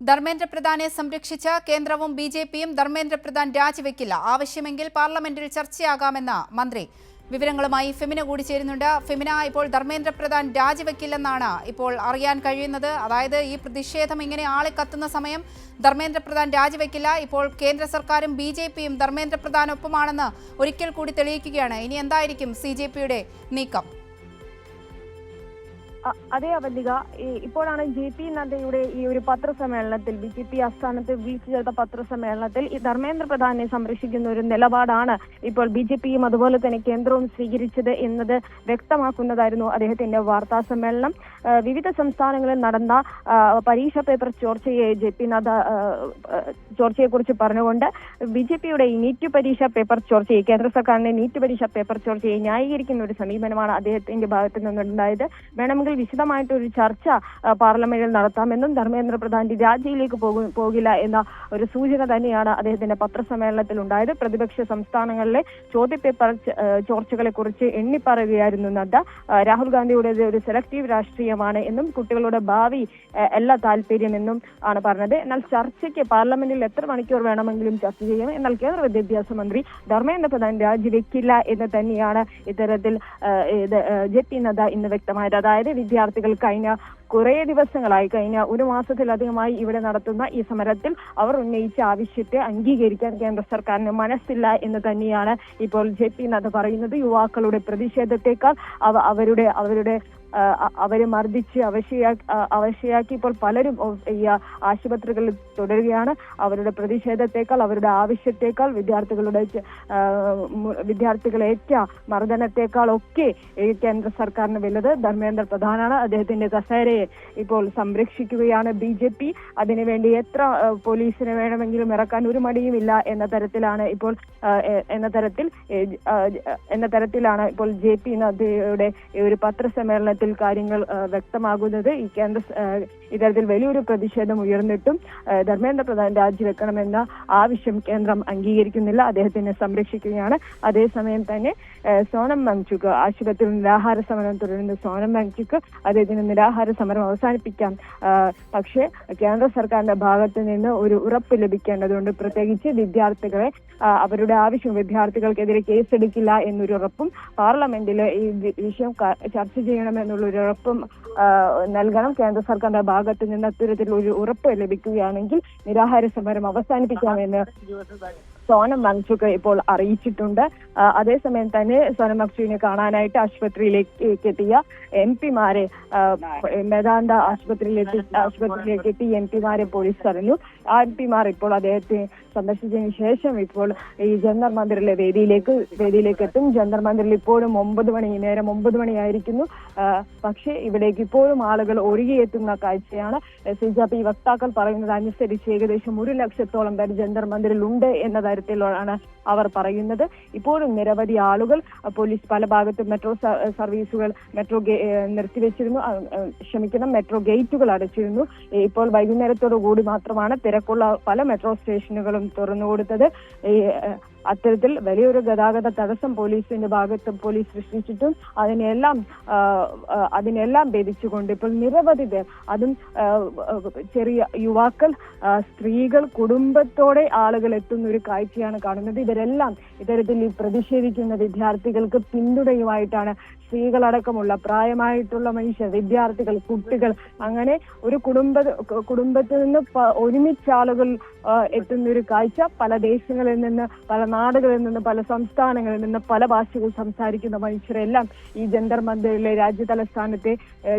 ധർമ്മേന്ദ്ര പ്രധാനെ സംരക്ഷിച്ച കേന്ദ്രവും ബിജെപിയും ധർമ്മേന്ദ്ര പ്രധാൻ രാജിവെക്കില്ല. ആവശ്യമെങ്കിൽ പാർലമെന്റിൽ ചർച്ചയാകാമെന്ന് മന്ത്രി. വിവരങ്ങളുമായി ഫെമിന കൂടി ചേരുന്നുണ്ട്. ഫെമിന, ഇപ്പോൾ ധർമ്മേന്ദ്ര പ്രധാൻ രാജിവെക്കില്ലെന്നാണ് ഇപ്പോൾ അറിയാൻ കഴിയുന്നത്. അതായത് ഈ പ്രതിഷേധം ഇങ്ങനെ ആളിക്കത്തുന്ന സമയം ധർമ്മേന്ദ്ര പ്രധാൻ രാജിവെക്കില്ല. ഇപ്പോൾ കേന്ദ്ര സർക്കാരും ബിജെപിയും ധർമ്മേന്ദ്ര പ്രധാനൊപ്പമാണെന്ന് ഒരിക്കൽ കൂടി തെളിയിക്കുകയാണ്. ഇനി എന്തായിരിക്കും സിജെപിയുടെ നീക്കം? അതേ അവല്ലിക, ഇപ്പോഴാണ് JP നദ്ദയുടെ ഈ ഒരു പത്രസമ്മേളനത്തിൽ BJP ആസ്ഥാനത്ത് വിളിച്ചു ചേർത്ത പത്രസമ്മേളനത്തിൽ ഈ ധർമ്മേന്ദ്ര പ്രധാനെ സംരക്ഷിക്കുന്ന ഒരു നിലപാടാണ് ഇപ്പോൾ BJPയും അതുപോലെ തന്നെ കേന്ദ്രവും സ്വീകരിച്ചത് എന്നത് വ്യക്തമാക്കുന്നതായിരുന്നു അദ്ദേഹത്തിന്റെ വാർത്താ സമ്മേളനം. വിവിധ സംസ്ഥാനങ്ങളിൽ നടന്ന പരീക്ഷാ പേപ്പർ ചോർച്ചയെ JP നദ്ദ ചോർച്ചയെക്കുറിച്ച് പറഞ്ഞുകൊണ്ട് BJPയുടെ ഈ നീറ്റ് പരീക്ഷാ പേപ്പർ ചോർച്ചയെ, കേന്ദ്ര സർക്കാരിന്റെ നീറ്റ് പരീക്ഷാ പേപ്പർ ചോർച്ചയെ ന്യായീകരിക്കുന്ന ഒരു സമീപനമാണ് അദ്ദേഹത്തിന്റെ ഭാഗത്തു നിന്നുണ്ടായത്. വേണമെങ്കിൽ വിശദമായിട്ടൊരു ചർച്ച പാർലമെന്റിൽ നടത്താമെന്നും ധർമ്മേന്ദ്ര പ്രധാന്റെ രാജിയിലേക്ക് പോകില്ല എന്ന ഒരു സൂചന തന്നെയാണ് അദ്ദേഹത്തിന്റെ പത്രസമ്മേളനത്തിൽ ഉണ്ടായത്. പ്രതിപക്ഷ സംസ്ഥാനങ്ങളിലെ ചോദ്യപേപ്പർ ചോർച്ചകളെ കുറിച്ച് എണ്ണിപ്പറയുകയായിരുന്നു നദ്ദ. രാഹുൽ ഗാന്ധിയുടേത് ഒരു സെലക്ടീവ് രാഷ്ട്രീയമാണ് എന്നും കുട്ടികളുടെ ഭാവി എല്ലാ താല്പര്യമെന്നും ആണ് പറഞ്ഞത്. എന്നാൽ ചർച്ചയ്ക്ക് പാർലമെന്റിൽ എത്ര മണിക്കൂർ വേണമെങ്കിലും ചർച്ച ചെയ്യും. എന്നാൽ കേന്ദ്ര വിദ്യാഭ്യാസ മന്ത്രി ധർമ്മേന്ദ്ര പ്രധാൻ രാജിവെക്കില്ല എന്ന് തന്നെയാണ് ഇത്തരത്തിൽ JP നദ്ദ ഇന്ന് വ്യക്തമായത്. അതായത് വിദ്യാർത്ഥികൾ കഴിഞ്ഞ കുറേ ദിവസങ്ങളായി, കഴിഞ്ഞ ഒരു മാസത്തിലധികമായി ഇവിടെ നടത്തുന്ന ഈ സമരത്തിൽ അവർ ഉന്നയിച്ച ആവശ്യത്തെ അംഗീകരിക്കാൻ കേന്ദ്ര സർക്കാരിന് മനസ്സില്ല എന്ന് തന്നെയാണ് ഇപ്പോൾ JP നദ്ദ പറയുന്നത്. യുവാക്കളുടെ പ്രതിഷേധത്തെക്കാൾ അവരെ മർദ്ദിച്ച് അവശയാക്കി ഇപ്പോൾ പലരും ഈ ആശുപത്രികളിൽ തുടരുകയാണ്. അവരുടെ പ്രതിഷേധത്തെക്കാൾ, അവരുടെ ആവശ്യത്തെക്കാൾ, വിദ്യാർത്ഥികളേറ്റ മർദ്ദനത്തെക്കാൾ ഒക്കെ കേന്ദ്ര സർക്കാരിന് വലുത് ധർമ്മേന്ദ്ര പ്രധാനാണ്. അദ്ദേഹത്തിന്റെ കസേരയെ ഇപ്പോൾ സംരക്ഷിക്കുകയാണ് BJP. അതിനുവേണ്ടി എത്ര പോലീസിനെ വേണമെങ്കിലും ഇറക്കാൻ ഒരു മടിയുമില്ല എന്ന തരത്തിലാണ് ഇപ്പോൾ JP നദ്ദയുടെ ഒരു പത്രസമ്മേളനത്തിൽ കാര്യങ്ങൾ വ്യക്തമാകുന്നത്. ഇത്തരത്തിൽ വലിയൊരു പ്രതിഷേധം ഉയർന്നിട്ടും ധർമ്മേന്ദ്ര പ്രധാൻ രാജിവെക്കണമെന്ന ആവശ്യം കേന്ദ്രം അംഗീകരിക്കുന്നില്ല. അദ്ദേഹത്തിനെ സംരക്ഷിക്കുകയാണ്. അതേസമയം തന്നെ സോനം വാങ്ചുക് ആശുപത്രിയിൽ നിരാഹാര സമരം തുടരുന്ന സോനം വാങ്ചുക് അദ്ദേഹത്തിന് നിരാഹാര സമരം അവസാനിപ്പിക്കാം, പക്ഷേ കേന്ദ്ര സർക്കാരിന്റെ ഭാഗത്ത് നിന്ന് ഒരു ഉറപ്പ് ലഭിക്കേണ്ടതുണ്ട്. പ്രത്യേകിച്ച് വിദ്യാർത്ഥികളെ, അവരുടെ ആവശ്യം, വിദ്യാർത്ഥികൾക്കെതിരെ കേസെടുക്കില്ല എന്നൊരു ഉറപ്പും പാർലമെന്റിൽ ഈ വിഷയം ചർച്ച ചെയ്യണമെന്നുള്ളൊരു ഉറപ്പും നൽകണം. കേന്ദ്ര സർക്കാരിന്റെ ഭാഗത്ത് നിന്ന് അത്തരത്തിലുള്ള ഒരു ഉറപ്പ് ലഭിക്കുകയാണെങ്കിൽ നിരാഹാര സമരം അവസാനിപ്പിക്കാമെന്ന് സോനം വാങ്ചുക് ഇപ്പോൾ അറിയിച്ചിട്ടുണ്ട്. അതേസമയം തന്നെ സോനം വാങ്ചുകിനെ കാണാനായിട്ട് ആശുപത്രിയിലേക്ക് എത്തിയ MP മാരെ, മേദാന്ത ആശുപത്രിയിലേക്ക് എത്തി MP മാരെ പോലീസ് തടഞ്ഞു. ആ MP മാർ ഇപ്പോൾ അദ്ദേഹത്തെ സന്ദർശിച്ചതിന് ശേഷം ഇപ്പോൾ ഈ ജന്തർ മന്ദിറിലെ വേദിയിലേക്ക് എത്തും. ജന്തർ മന്ദിറിൽ ഇപ്പോഴും 9 മണിയായിരിക്കുന്നു. പക്ഷേ ഇവിടേക്ക് ഇപ്പോഴും ആളുകൾ ഒഴുകിയെത്തുന്ന കാഴ്ചയാണ്. CJP വക്താക്കൾ പറയുന്നത് അനുസരിച്ച് ഏകദേശം 1 ലക്ഷത്തോളം പേർ ജന്തർ മന്ദിറിൽ ഉണ്ട് എന്ന തരത്തിലാണ് അവർ പറയുന്നത്. ഇപ്പോഴും നിരവധി ആളുകൾ, പോലീസ് പല ഭാഗത്തും മെട്രോ സർവീസുകൾ മെട്രോ ഗേറ്റുകൾ അടച്ചിരുന്നു. ഇപ്പോൾ വൈകുന്നേരത്തോടു കൂടി മാത്രമാണ് തിരക്കുള്ള പല മെട്രോ സ്റ്റേഷനുകളും തുറന്നുകൊടുത്തത്. അത്തരത്തിൽ വലിയൊരു ഗതാഗത തടസ്സം പോലീസിന്റെ ഭാഗത്ത് പോലീസ് സൃഷ്ടിച്ചിട്ടും അതിനെല്ലാം ഭേദിച്ചുകൊണ്ട് ഇപ്പോൾ നിരവധി പേർ, അതും ചെറിയ യുവാക്കൾ, സ്ത്രീകൾ, കുടുംബത്തോടെ ആളുകൾ എത്തുന്ന ഒരു കാഴ്ചയാണ് കാണുന്നത്. ഇവരെല്ലാം ഇത്തരത്തിൽ ഈ പ്രതിഷേധിക്കുന്ന വിദ്യാർത്ഥികൾക്ക് പിന്തുണയുമായിട്ടാണ്. സ്ത്രീകളടക്കമുള്ള പ്രായമായിട്ടുള്ള മനുഷ്യർ, വിദ്യാർത്ഥികൾ, കുട്ടികൾ, അങ്ങനെ ഒരു കുടുംബത്തിൽ നിന്ന് ഒരുമിച്ച് ആളുകൾ എത്തുന്ന ഒരു കാഴ്ച. പല ദേശങ്ങളിൽ നിന്ന്, പല നാടുകളിൽ നിന്ന്, പല സംസ്ഥാനങ്ങളിൽ നിന്ന്, പല ഭാഷകൾ സംസാരിക്കുന്ന മനുഷ്യരെല്ലാം ഈ ജന്തർ മന്ദിറിലെ, രാജ്യ തലസ്ഥാനത്തെ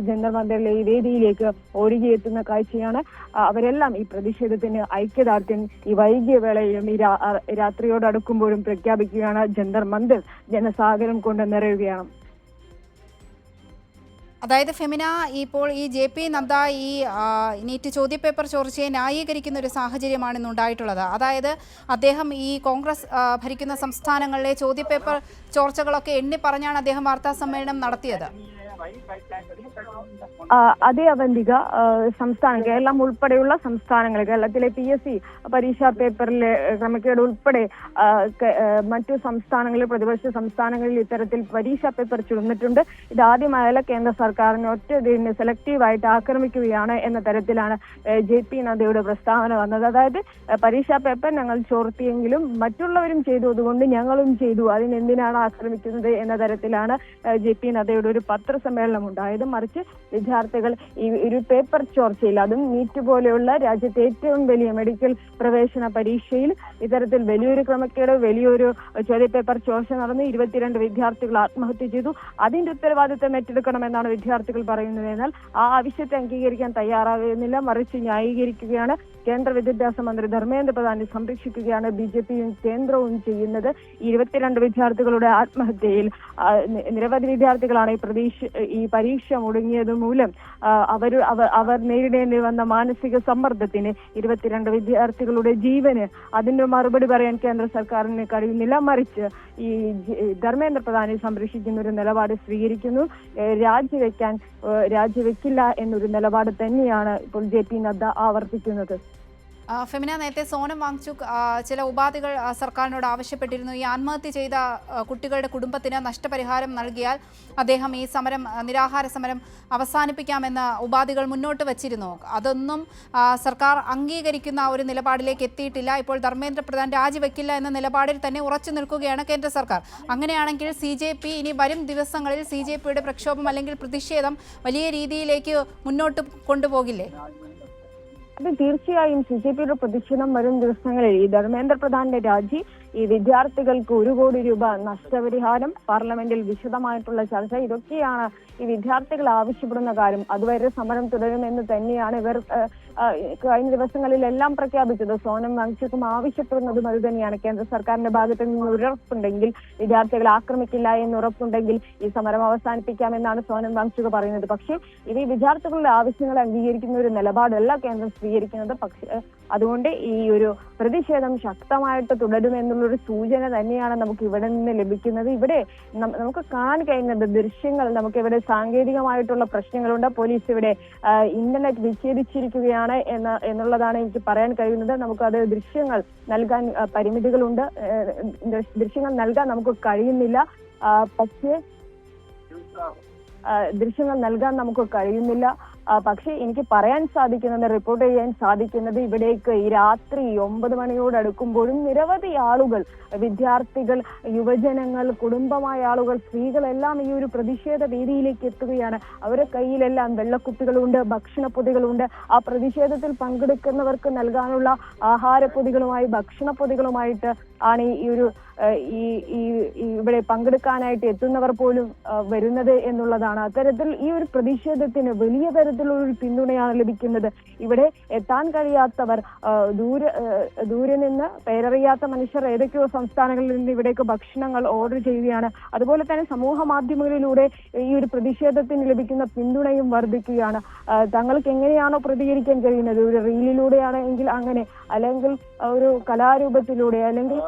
ജന്തർ മന്ദിറിലെ ഈ വേദിയിലേക്ക് ഒഴുകിയെത്തുന്ന കാഴ്ചയാണ്. അവരെല്ലാം ഈ പ്രതിഷേധത്തിന് ഐക്യദാർഢ്യം ഈ വൈകിയ വേളയിലും ഈ രാത്രിയോടടുക്കുമ്പോഴും പ്രഖ്യാപിക്കുകയാണ്. ജന്തർ മന്ദിർ ജനസാഗരം കൊണ്ട് നിറയുകയാണ്. അതായത് ഫെമിന, ഇപ്പോൾ ഈ JP നദ്ദ ഈ നീറ്റ് ചോദ്യപേപ്പർ ചോർച്ചയെ ന്യായീകരിക്കുന്ന ഒരു സാഹചര്യമാണ് ഇന്നുണ്ടായിട്ടുള്ളത്. അതായത് അദ്ദേഹം ഈ കോൺഗ്രസ് ഭരിക്കുന്ന സംസ്ഥാനങ്ങളിലെ ചോദ്യപേപ്പർ ചോർച്ചകളൊക്കെ എണ്ണി പറഞ്ഞാണ് അദ്ദേഹം വാർത്താ സമ്മേളനം നടത്തിയത്. അതേ അവന്തിക, കേരളം ഉൾപ്പെടെയുള്ള സംസ്ഥാനങ്ങൾ, കേരളത്തിലെ PSC പരീക്ഷാ പേപ്പറിലെ ക്രമക്കേട് ഉൾപ്പെടെ മറ്റു സംസ്ഥാനങ്ങളിൽ, പ്രതിപക്ഷ സംസ്ഥാനങ്ങളിൽ ഇത്തരത്തിൽ പരീക്ഷാ പേപ്പർ ചുമന്നിട്ടുണ്ട്. ഇതാദ്യമായല്ല കേന്ദ്ര സർക്കാരിനെ ഒറ്റതിന് സെലക്റ്റീവായിട്ട് ആക്രമിക്കുകയാണ് എന്ന തരത്തിലാണ് JP നദ്ദയുടെ പ്രസ്താവന വന്നത്. അതായത് പരീക്ഷാ പേപ്പർ ഞങ്ങൾ ചോർത്തിയെങ്കിലും മറ്റുള്ളവരും ചെയ്തു, അതുകൊണ്ട് ഞങ്ങളും ചെയ്തു, അതിനെന്തിനാണ് ആക്രമിക്കുന്നത് എന്ന തരത്തിലാണ് JP നദ്ദയുടെ ഒരു പത്രസമ്മേളനം ഉണ്ടായത്. മറിച്ച് വിദ്യാർത്ഥികൾ ഈ ഒരു പേപ്പർ ചോർച്ചയിൽ, അതും നീറ്റ് പോലെയുള്ള രാജ്യത്തെ ഏറ്റവും വലിയ മെഡിക്കൽ പ്രവേശന പരീക്ഷയിൽ ഇത്തരത്തിൽ വലിയൊരു ക്രമക്കേട്, വലിയൊരു ചോദ്യപേപ്പർ ചോർച്ച നടന്നു. 22 വിദ്യാർത്ഥികൾ ആത്മഹത്യ ചെയ്തു. അതിന്റെ ഉത്തരവാദിത്തം ഏറ്റെടുക്കണമെന്നാണ് വിദ്യാർത്ഥികൾ പറയുന്നത്. എന്നാൽ ആ ആവശ്യത്തെ അംഗീകരിക്കാൻ തയ്യാറാകുന്നില്ല, മറിച്ച് ന്യായീകരിക്കുകയാണ്. കേന്ദ്ര വിദ്യാഭ്യാസ മന്ത്രി ധർമ്മേന്ദ്ര പ്രധാനെ സംരക്ഷിക്കുകയാണ് BJPയും കേന്ദ്രവും ചെയ്യുന്നത്. 22 വിദ്യാർത്ഥികളുടെ ആത്മഹത്യയിൽ നിരവധി വിദ്യാർത്ഥികളാണ് ഈ പരീക്ഷ മുടങ്ങിയത് മൂലം അവർ നേരിടേണ്ടി വന്ന മാനസിക സമ്മർദ്ദത്തിന്, 22 വിദ്യാർത്ഥികളുടെ ജീവന് അതിന്റെ മറുപടി പറയാൻ കേന്ദ്ര സർക്കാരിന് കഴിയുന്നില്ല. മറിച്ച് ഈ ധർമ്മേന്ദ്ര പ്രധാനെ സംരക്ഷിക്കുന്ന ഒരു നിലപാട് സ്വീകരിക്കുന്നു. രാജിവെക്കില്ല എന്നൊരു നിലപാട് തന്നെയാണ് ഇപ്പോൾ JP നദ്ദ ആവർത്തിക്കുന്നത്. ഫെമിന, നേരത്തെ സോനം വാങ്ചുക് ചില ഉപാധികൾ സർക്കാരിനോട് ആവശ്യപ്പെട്ടിരുന്നു. ഈ ആത്മഹത്യ ചെയ്ത കുട്ടികളുടെ കുടുംബത്തിന് നഷ്ടപരിഹാരം നൽകിയാൽ അദ്ദേഹം ഈ നിരാഹാര സമരം അവസാനിപ്പിക്കാമെന്ന ഉപാധികൾ മുന്നോട്ട് വച്ചിരുന്നു. അതൊന്നും സർക്കാർ അംഗീകരിക്കുന്ന ഒരു നിലപാടിലേക്ക് എത്തിയിട്ടില്ല. ഇപ്പോൾ ധർമ്മേന്ദ്ര പ്രധാൻ രാജിവെക്കില്ല എന്ന നിലപാടിൽ തന്നെ ഉറച്ചു നിൽക്കുകയാണ് കേന്ദ്ര സർക്കാർ. അങ്ങനെയാണെങ്കിൽ CJP ഇനി വരും ദിവസങ്ങളിൽ CJPയുടെ പ്രക്ഷോഭം അല്ലെങ്കിൽ പ്രതിഷേധം വലിയ രീതിയിലേക്ക് മുന്നോട്ട് കൊണ്ടുപോകില്ലേ? അത് തീർച്ചയായും CJPയുടെ പ്രതിഷേധം വരും ദിവസങ്ങളിൽ ഈ ധർമ്മേന്ദ്ര പ്രധാന്റെ രാജി, ഈ വിദ്യാർത്ഥികൾക്ക് 1 കോടി രൂപ നഷ്ടപരിഹാരം, പാർലമെന്റിൽ വിശദമായിട്ടുള്ള ചർച്ച, ഇതൊക്കെയാണ് ഈ വിദ്യാർത്ഥികൾ ആവശ്യപ്പെടുന്ന കാര്യം. അതുവരെ സമരം തുടരുമെന്ന് തന്നെയാണ് ഇവർ കഴിഞ്ഞ ദിവസങ്ങളിലെല്ലാം പ്രഖ്യാപിച്ചത്. സോനം വാങ്ചുക്കും ആവശ്യപ്പെടുന്നതും അത് തന്നെയാണ്. കേന്ദ്ര സർക്കാരിന്റെ ഭാഗത്ത് നിന്ന് ഉറപ്പുണ്ടെങ്കിൽ, വിദ്യാർത്ഥികളെ ആക്രമിക്കില്ല എന്ന് ഉറപ്പുണ്ടെങ്കിൽ ഈ സമരം അവസാനിപ്പിക്കാമെന്നാണ് സോനം വാങ്ചുക് പറയുന്നത്. പക്ഷേ ഇത് ഈ വിദ്യാർത്ഥികളുടെ ആവശ്യങ്ങൾ അംഗീകരിക്കുന്ന ഒരു നിലപാടല്ല കേന്ദ്രം സ്വീകരിക്കുന്നത്. പക്ഷേ അതുകൊണ്ട് ഈ ഒരു പ്രതിഷേധം ശക്തമായിട്ട് തുടരുമെന്നുള്ളൊരു സൂചന തന്നെയാണ് നമുക്ക് ഇവിടെ നിന്ന് ലഭിക്കുന്നത്. ഇവിടെ നമുക്ക് കാണാൻ കഴിയുന്നത് ദൃശ്യങ്ങൾ, നമുക്ക് ഇവിടെ സാങ്കേതികമായിട്ടുള്ള പ്രശ്നങ്ങളുണ്ട്. പോലീസ് ഇവിടെ ഇന്റർനെറ്റ് വിച്ഛേദിച്ചിരിക്കുകയാണ് എന്നുള്ളതാണ് എനിക്ക് പറയാൻ കഴിയുന്നത്. നമുക്കത് ദൃശ്യങ്ങൾ നൽകാൻ പരിമിതികളുണ്ട്, ദൃശ്യങ്ങൾ നൽകാൻ നമുക്ക് കഴിയുന്നില്ല. പക്ഷേ എനിക്ക് പറയാൻ സാധിക്കുന്നത്, റിപ്പോർട്ട് ചെയ്യാൻ സാധിക്കുന്നത്, ഇവിടേക്ക് ഈ രാത്രി 9 മണിയോട് അടുക്കുമ്പോഴും നിരവധി ആളുകൾ, വിദ്യാർത്ഥികൾ, യുവജനങ്ങൾ, കുടുംബമായ ആളുകൾ, സ്ത്രീകളെല്ലാം ഈ ഒരു പ്രതിഷേധ വേദിയിലേക്ക് എത്തുകയാണ്. അവരുടെ കയ്യിലെല്ലാം വെള്ളക്കുപ്പികളുണ്ട്, ഭക്ഷണപ്പൊതികളുണ്ട്. ആ പ്രതിഷേധത്തിൽ പങ്കെടുക്കുന്നവർക്ക് നൽകാനുള്ള ആഹാരപ്പൊതികളുമായി, ഭക്ഷണപ്പൊതികളുമായിട്ട് ആണ് ഇവിടെ പങ്കെടുക്കാനായിട്ട് എത്തുന്നവർ പോലും വരുന്നത് എന്നുള്ളതാണ്. അത്തരത്തിൽ ഈ ഒരു പ്രതിഷേധത്തിന് വലിയ തരത്തിലുള്ള ഒരു പിന്തുണയാണ് ലഭിക്കുന്നത്. ഇവിടെ എത്താൻ കഴിയാത്തവർ, ദൂരെ നിന്ന് പേരറിയാത്ത മനുഷ്യർ ഏതൊക്കെയോ സംസ്ഥാനങ്ങളിൽ നിന്ന് ഇവിടേക്ക് ഭക്ഷണങ്ങൾ ഓർഡർ ചെയ്യുകയാണ്. അതുപോലെ തന്നെ സമൂഹ മാധ്യമങ്ങളിലൂടെ ഈ ഒരു പ്രതിഷേധത്തിന് ലഭിക്കുന്ന പിന്തുണയും വർദ്ധിക്കുകയാണ്. തങ്ങൾക്ക് എങ്ങനെയാണോ പ്രതികരിക്കാൻ കഴിയുന്നത്, ഒരു റീലിലൂടെയാണ് എങ്കിൽ അങ്ങനെ, അല്ലെങ്കിൽ ഒരു കലാരൂപത്തിലൂടെ, അല്ലെങ്കിൽ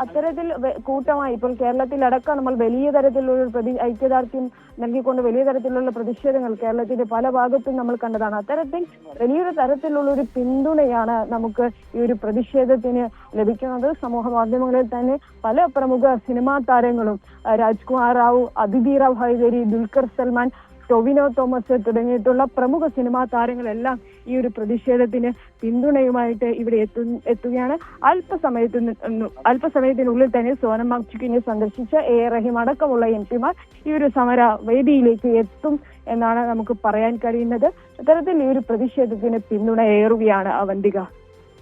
അത്തരത്തിൽ കൂട്ടമായി ഇപ്പോൾ കേരളത്തിലടക്കം നമ്മൾ വലിയ തരത്തിലുള്ള ഐക്യദാർഢ്യം നൽകിക്കൊണ്ട് വലിയ തരത്തിലുള്ള പ്രതിഷേധങ്ങൾ കേരളത്തിന്റെ പല ഭാഗത്തും നമ്മൾ കണ്ടതാണ്. അത്തരത്തിൽ വലിയൊരു തരത്തിലുള്ള ഒരു പിന്തുണയാണ് നമുക്ക് ഈ ഒരു പ്രതിഷേധത്തിന് ലഭിക്കുന്നത്. സമൂഹ മാധ്യമങ്ങളിൽ തന്നെ പല പ്രമുഖ സിനിമാ താരങ്ങളും, രാജ്കുമാർ റാവു, അതിഥി റാവ് ഹൈദരി, ദുൽഖർ സൽമാൻ, ടൊവിനോ തോമസ് തുടങ്ങിയിട്ടുള്ള പ്രമുഖ സിനിമാ താരങ്ങളെല്ലാം ഈ ഒരു പ്രതിഷേധത്തിന് പിന്തുണയുമായിട്ട് ഇവിടെ എത്തുകയാണ്. അല്പസമയത്തിനുള്ളിൽ തന്നെ സോനം വാങ്ചുക്കിനെ സന്ദർശിച്ച AR റഹീം അടക്കമുള്ള MP മാർ ഈ ഒരു സമര വേദിയിലേക്ക് എത്തും എന്നാണ് നമുക്ക് പറയാൻ കഴിയുന്നത്. അത്തരത്തിൽ ഈ ഒരു പ്രതിഷേധത്തിന് പിന്തുണ ഏറുകയാണ് അവന്തിക.